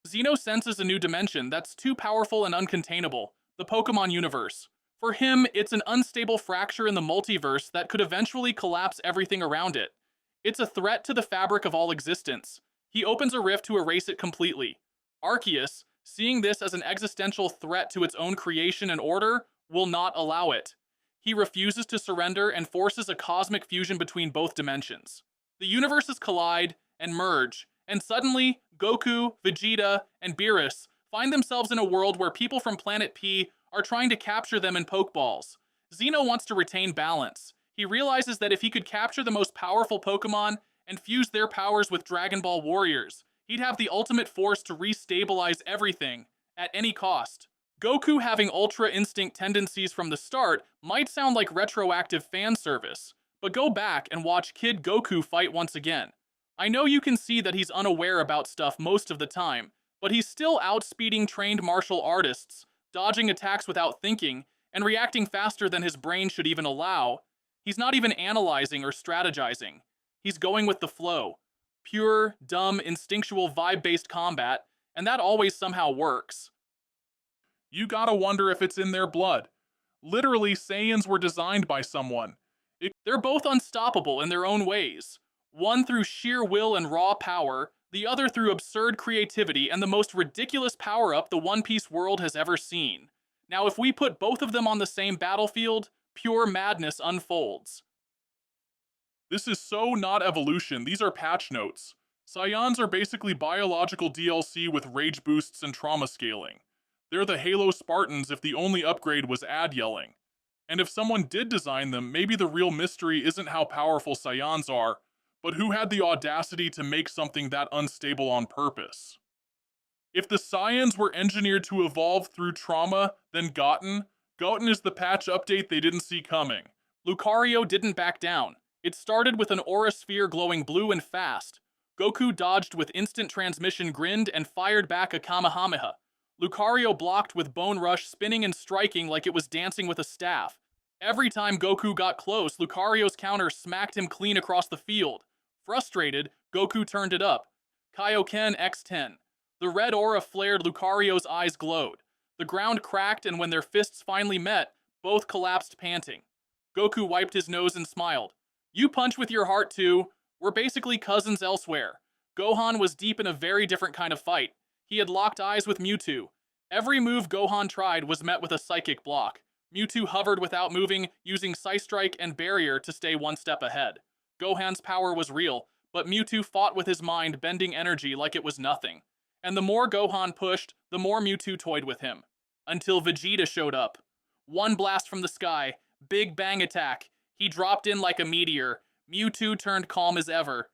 Zeno senses a new dimension that's too powerful and uncontainable, the Pokemon universe. For him, it's an unstable fracture in the multiverse that could eventually collapse everything around it. It's a threat to the fabric of all existence. He opens a rift to erase it completely. Arceus, seeing this as an existential threat to its own creation and order, will not allow it. He refuses to surrender and forces a cosmic fusion between both dimensions. The universes collide and merge, and suddenly, Goku, Vegeta, and Beerus find themselves in a world where people from Planet P are trying to capture them in PokeBalls. Zeno wants to retain balance. He realizes that if he could capture the most powerful Pokemon and fuse their powers with Dragon Ball warriors, he'd have the ultimate force to restabilize everything, at any cost. Goku having Ultra Instinct tendencies from the start might sound like retroactive fan service, but go back and watch Kid Goku fight once again. I know you can see that he's unaware about stuff most of the time, but he's still outspeeding trained martial artists, dodging attacks without thinking, and reacting faster than his brain should even allow. He's not even analyzing or strategizing. He's going with the flow. Pure, dumb, instinctual vibe-based combat, and that always somehow works. You gotta wonder if it's in their blood. Literally, Saiyans were designed by someone. They're both unstoppable in their own ways. One through sheer will and raw power, the other through absurd creativity and the most ridiculous power-up the One Piece world has ever seen. Now, if we put both of them on the same battlefield, pure madness unfolds. This is so not evolution, these are patch notes. Saiyans are basically biological DLC with rage boosts and trauma scaling. They're the Halo Spartans if the only upgrade was ad yelling. And if someone did design them, maybe the real mystery isn't how powerful Saiyans are, but who had the audacity to make something that unstable on purpose. If the Saiyans were engineered to evolve through trauma, then Goten is the patch update they didn't see coming. Lucario didn't back down. It started with an aura sphere glowing blue and fast. Goku dodged with instant transmission, grinned, and fired back a Kamehameha. Lucario blocked with Bone Rush, spinning and striking like it was dancing with a staff. Every time Goku got close, Lucario's counter smacked him clean across the field. Frustrated, Goku turned it up. Kaioken X10. The red aura flared, Lucario's eyes glowed. The ground cracked, and when their fists finally met, both collapsed panting. Goku wiped his nose and smiled. You punch with your heart too. We're basically cousins elsewhere. Gohan was deep in a very different kind of fight. He had locked eyes with Mewtwo. Every move Gohan tried was met with a psychic block. Mewtwo hovered without moving, using Psystrike and Barrier to stay one step ahead. Gohan's power was real, but Mewtwo fought with his mind, bending energy like it was nothing. And the more Gohan pushed, the more Mewtwo toyed with him. Until Vegeta showed up. One blast from the sky, big bang attack. He dropped in like a meteor. Mewtwo turned calm as ever.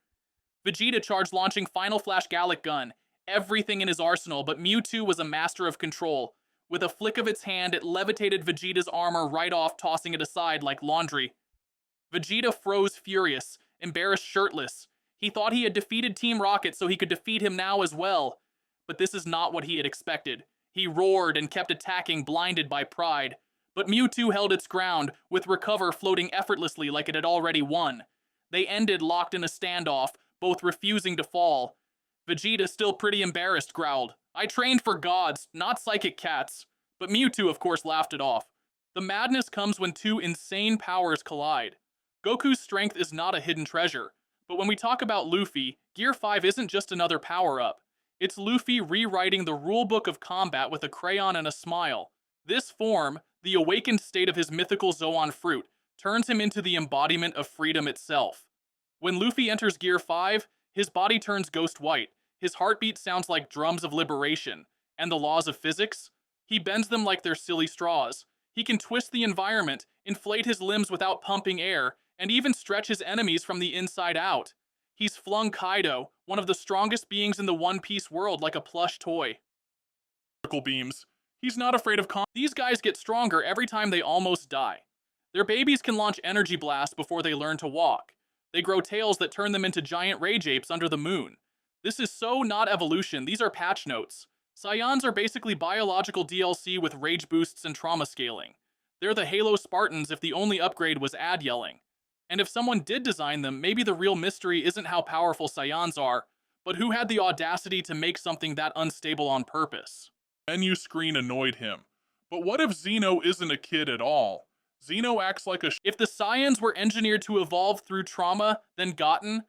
Vegeta charged, launching Final Flash Gallic Gun. Everything in his arsenal, but Mewtwo was a master of control. With a flick of its hand, it levitated Vegeta's armor right off, tossing it aside like laundry. Vegeta froze furious, embarrassed, shirtless. He thought he had defeated Team Rocket, so he could defeat him now as well. But this is not what he had expected. He roared and kept attacking, blinded by pride. But Mewtwo held its ground, with Recover floating effortlessly like it had already won. They ended locked in a standoff, both refusing to fall. Vegeta, still pretty embarrassed, growled, I trained for gods, not psychic cats. But Mewtwo, of course, laughed it off. The madness comes when two insane powers collide. Goku's strength is not a hidden treasure. But when we talk about Luffy, Gear 5 isn't just another power-up. It's Luffy rewriting the rulebook of combat with a crayon and a smile. This form, the awakened state of his mythical Zoan fruit, turns him into the embodiment of freedom itself. When Luffy enters Gear 5, his body turns ghost white. His heartbeat sounds like drums of liberation. And the laws of physics? He bends them like they're silly straws. He can twist the environment, inflate his limbs without pumping air, and even stretch his enemies from the inside out. He's flung Kaido, one of the strongest beings in the One Piece world, like a plush toy. Beams. He's not afraid of These guys get stronger every time they almost die. Their babies can launch energy blasts before they learn to walk. They grow tails that turn them into giant rage apes under the moon. This is so not evolution, these are patch notes. Saiyans are basically biological DLC with rage boosts and trauma scaling. They're the Halo Spartans if the only upgrade was ad yelling. And if someone did design them, maybe the real mystery isn't how powerful Saiyans are, But who had the audacity to make something that unstable on purpose? Menu screen annoyed him. But what if Zeno isn't a kid at all? Zeno acts like a If the Saiyans were engineered to evolve through trauma, then Goten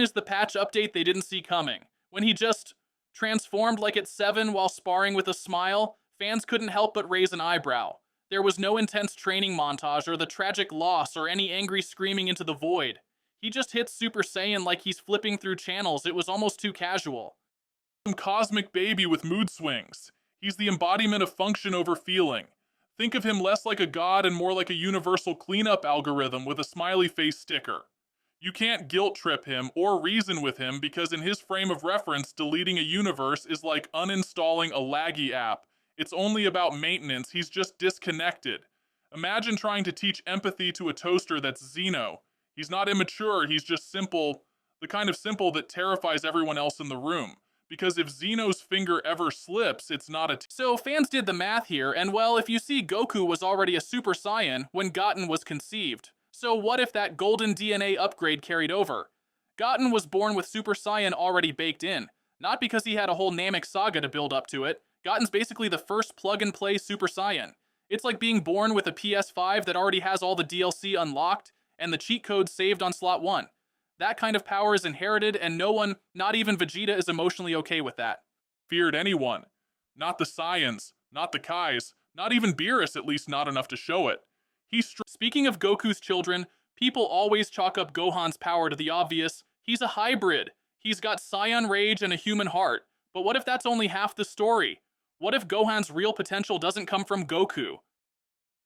is the patch update they didn't see coming. When he just transformed like at 7 while sparring with a smile, fans couldn't help but raise an eyebrow. There was no intense training montage or the tragic loss or any angry screaming into the void. He just hits Super Saiyan like he's flipping through channels. It was almost too casual. some cosmic baby with mood swings. He's the embodiment of function over feeling. Think of him less like a god and more like a universal cleanup algorithm with a smiley face sticker. You can't guilt trip him or reason with him because in his frame of reference, deleting a universe is like uninstalling a laggy app. It's only about maintenance, he's just disconnected. Imagine trying to teach empathy to a toaster that's Zeno. He's not immature, he's just simple, the kind of simple that terrifies everyone else in the room. Because if Zeno's finger ever slips, it's not a... So fans did the math here, and well, if you see, Goku was already a Super Saiyan when Goten was conceived. So what if that golden DNA upgrade carried over? Goten was born with Super Saiyan already baked in. Not because he had a whole Namek saga to build up to it. Goten's basically the first plug-and-play Super Saiyan. It's like being born with a PS5 that already has all the DLC unlocked and the cheat codes saved on slot 1. That kind of power is inherited, and no one, not even Vegeta, is emotionally okay with that. Feared anyone. Not the Saiyans, not the Kais, not even Beerus, at least not enough to show it. Speaking of Goku's children, people always chalk up Gohan's power to the obvious. He's a hybrid. He's got Saiyan rage and a human heart. But what if that's only half the story? What if Gohan's real potential doesn't come from Goku,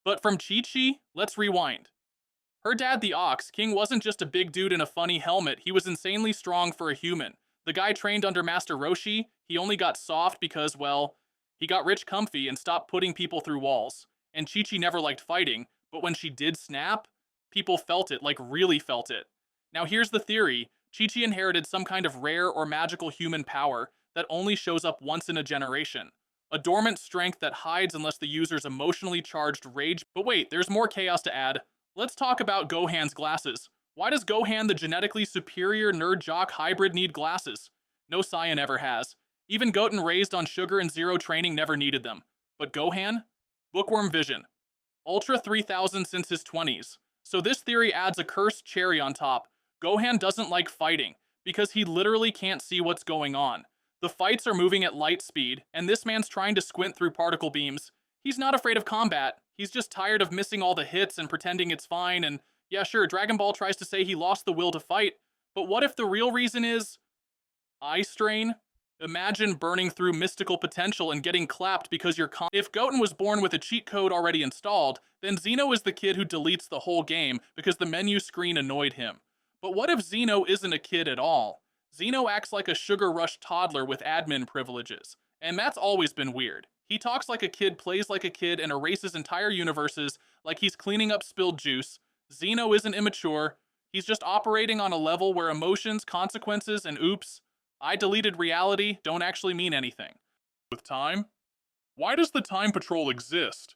but from Chi-Chi? Let's rewind. Her dad, the Ox King, wasn't just a big dude in a funny helmet. He was insanely strong for a human. The guy trained under Master Roshi. He only got soft because, well, he got rich comfy and stopped putting people through walls. And Chi-Chi never liked fighting, but when she did snap, people felt it, like really felt it. Now here's the theory. Chi-Chi inherited some kind of rare or magical human power that only shows up once in a generation. A dormant strength that hides unless the user's emotionally charged rage. But wait, there's more chaos to add. Let's talk about Gohan's glasses. Why does Gohan, the genetically superior nerd-jock hybrid, need glasses? No Saiyan ever has. Even Goten, raised on sugar and zero training, never needed them. But Gohan? Bookworm vision. Ultra 3000 since his 20s. So this theory adds a cursed cherry on top. Gohan doesn't like fighting, because he literally can't see what's going on. The fights are moving at light speed, and this man's trying to squint through particle beams. He's not afraid of combat. He's just tired of missing all the hits and pretending it's fine, and yeah, sure, Dragon Ball tries to say he lost the will to fight, but what if the real reason is eye strain? Imagine burning through mystical potential and getting clapped because you're If Goten was born with a cheat code already installed, then Zeno is the kid who deletes the whole game because the menu screen annoyed him. But what if Zeno isn't a kid at all? Zeno acts like a sugar-rushed toddler with admin privileges, and that's always been weird. He talks like a kid, plays like a kid, and erases entire universes like he's cleaning up spilled juice. Zeno isn't immature. He's just operating on a level where emotions, consequences, and oops, I deleted reality don't actually mean anything. With time? Why does the Time Patrol exist?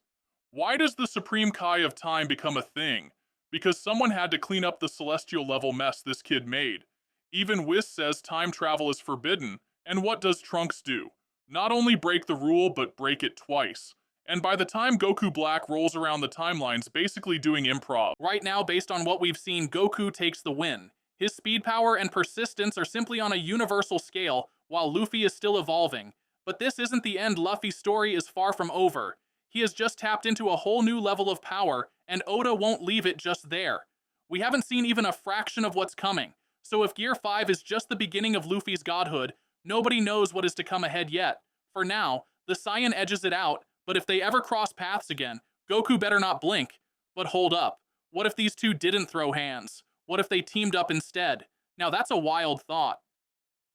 Why does the Supreme Kai of Time become a thing? Because someone had to clean up the celestial level mess this kid made. Even Whis says time travel is forbidden, and what does Trunks do? Not only break the rule, but break it twice. And by the time Goku Black rolls around the timelines, basically doing improv. Right now, based on what we've seen, Goku takes the win. His speed power and persistence are simply on a universal scale, while Luffy is still evolving. But this isn't the end. Luffy's story is far from over. He has just tapped into a whole new level of power, and Oda won't leave it just there. We haven't seen even a fraction of what's coming. So if Gear 5 is just the beginning of Luffy's godhood, nobody knows what is to come ahead yet. For now, the Saiyan edges it out, but if they ever cross paths again, Goku better not blink. But hold up, what if these two didn't throw hands? What if they teamed up instead? Now that's a wild thought.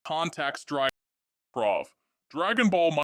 Contacts Dragon Ball. Dragon Ball